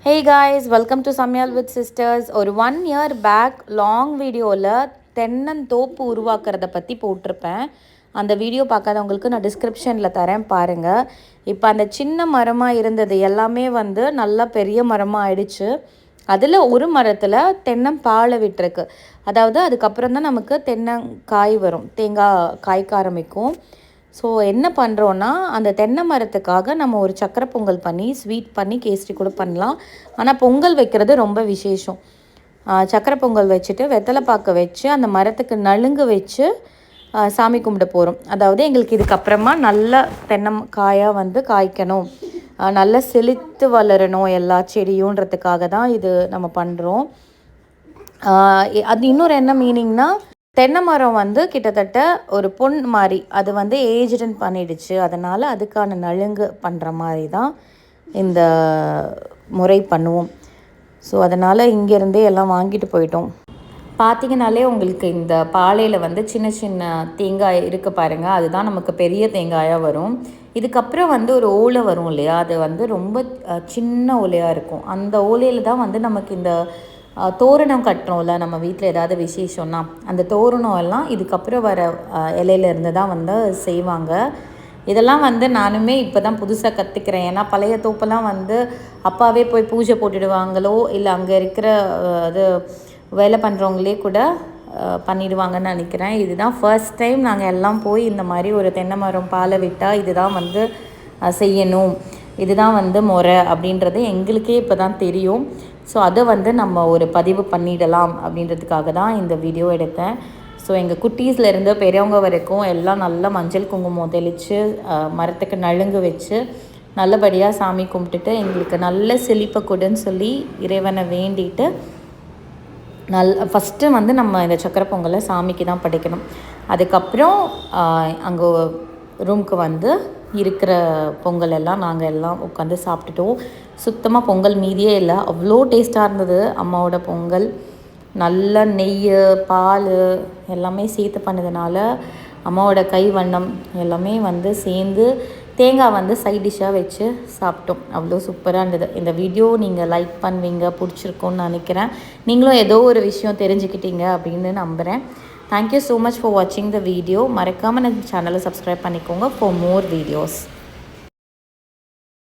Hey guys, welcome to Samyal with Sisters. ஒரு 1 year back long வீடியோவில் தென்னந்தோப்பு உருவாக்குறத பற்றி போட்டிருப்பேன். அந்த வீடியோ பார்க்காதவங்களுக்கு நான் டிஸ்கிரிப்ஷனில் தரேன் பாருங்கள். இப்போ அந்த சின்ன மரமாக இருந்தது எல்லாமே வந்து நல்லா பெரிய மரமாக ஆயிடுச்சு. அதில் ஒரு மரத்தில் தென்னம்பாலை விட்டுருக்கு. அதாவது அதுக்கப்புறம் தான் நமக்கு தென்னங்காய் வரும், தேங்காய் காய்க்க ஆரம்பிக்கும். ஸோ என்ன பண்ணுறோன்னா, அந்த தென்னை மரத்துக்காக நம்ம ஒரு சக்கரை பொங்கல் பண்ணி ஸ்வீட் பண்ணி கேசரி கூட பண்ணலாம். ஆனால் பொங்கல் வைக்கிறது ரொம்ப விசேஷம். சக்கரை பொங்கல் வச்சுட்டு வெத்தலை பாக்க வச்சு அந்த மரத்துக்கு நலுங்கு வச்சு சாமி கும்பிட போகிறோம். அதாவது எங்களுக்கு இதுக்கப்புறமா நல்ல தென்னங்காயாக வந்து காய்க்கணும், நல்லா செழித்து வளரணும் எல்லா செடியுன்றதுக்காக தான் இது நம்ம பண்ணுறோம். அது இன்னொரு என்ன மீனிங்னா, தென்னை மரம் வந்து கிட்டத்தட்ட ஒரு பொன் மாதிரி அது வந்து ஏஜ்டன் பண்ணிடுச்சு. அதனால் அதுக்கான நலுங்கு பண்ணுற மாதிரி தான் இந்த முறை பண்ணுவோம். ஸோ அதனால் இங்கேருந்தே எல்லாம் வாங்கிட்டு போயிட்டோம். பார்த்திங்கனாலே உங்களுக்கு இந்த பாலையில் வந்து சின்ன சின்ன தேங்காய் இருக்குது பாருங்கள், அதுதான் நமக்கு பெரிய தேங்காயாக வரும். இதுக்கப்புறம் வந்து ஒரு ஓலை வரும் இல்லையா, அது வந்து ரொம்ப சின்ன ஓலையாக இருக்கும். அந்த ஓலையில் தான் வந்து நமக்கு இந்த தோரணம் கட்டுறோம்ல, நம்ம வீட்டில் ஏதாவது விசேஷம்னா அந்த தோரணம் எல்லாம் இதுக்கப்புறம் வர இலையிலேருந்து தான் வந்து செய்வாங்க. இதெல்லாம் வந்து நானுமே இப்போ தான் புதுசாக கற்றுக்கிறேன். ஏன்னா பழைய தோப்பெல்லாம் வந்து அப்பாவே போய் பூஜை போட்டுடுவாங்களோ இல்லை அங்கே இருக்கிற இது வேலை பண்ணுறவங்களே கூட பண்ணிடுவாங்கன்னு நினைக்கிறேன். இதுதான் ஃபர்ஸ்ட் டைம் நாங்கள் எல்லாம் போய் இந்த மாதிரி ஒரு தென்னை மரம் பாலை விட்டால் இதுதான் வந்து செய்யணும், இதுதான் வந்து முறை அப்படின்றது எங்களுக்கே இப்போ தான் தெரியும். ஸோ அதை வந்து நம்ம ஒரு பதிவு பண்ணிடலாம் அப்படின்றதுக்காக தான் இந்த வீடியோ எடுத்தேன். ஸோ எங்கள் குட்டீஸ்லேருந்து பெரியவங்க வரைக்கும் எல்லாம் நல்லா மஞ்சள் குங்குமம் தெளித்து மரத்துக்கு நலுங்கு வச்சு நல்லபடியாக சாமி கும்பிட்டுட்டு எங்களுக்கு நல்ல செழிப்பை கொடுன்னு சொல்லி இறைவனை வேண்டிட்டு ஃபஸ்ட்டு வந்து நம்ம இந்த சக்கரை பொங்கலை சாமிக்கு தான் படைக்கணும். அதுக்கப்புறம் அங்கே ரூமுக்கு வந்து இருக்கிற பொங்கல் எல்லாம் நாங்கள் எல்லாம் உட்காந்து சாப்பிட்டுட்டோம். சுத்தமாக பொங்கல் மீதியே இல்லை, அவ்வளோ டேஸ்ட்டாக இருந்தது அம்மாவோட பொங்கல். நல்ல நெய் பால் எல்லாமே சேர்த்து பண்ணதுனால அம்மாவோட கை வண்ணம் எல்லாமே வந்து சேர்ந்து தேங்காய் வந்து சைட் டிஷ்ஷாக வச்சு சாப்பிட்டோம். அவ்வளோ சூப்பராக இருந்தது. இந்த வீடியோ நீங்கள் லைக் பண்ணுவீங்க, பிடிச்சிருக்கோன்னு நினைக்கிறேன். நீங்களும் ஏதோ ஒரு விஷயம் தெரிஞ்சுக்கிட்டீங்க அப்படின்னு நம்புகிறேன். தேங்க்யூ ஸோ மச் ஃபார் வாட்சிங் த வீடியோ. மறக்காமல் நம்ம சேனலை சப்ஸ்கிரைப் பண்ணிக்கோங்க ஃபார் மோர் வீடியோஸ்.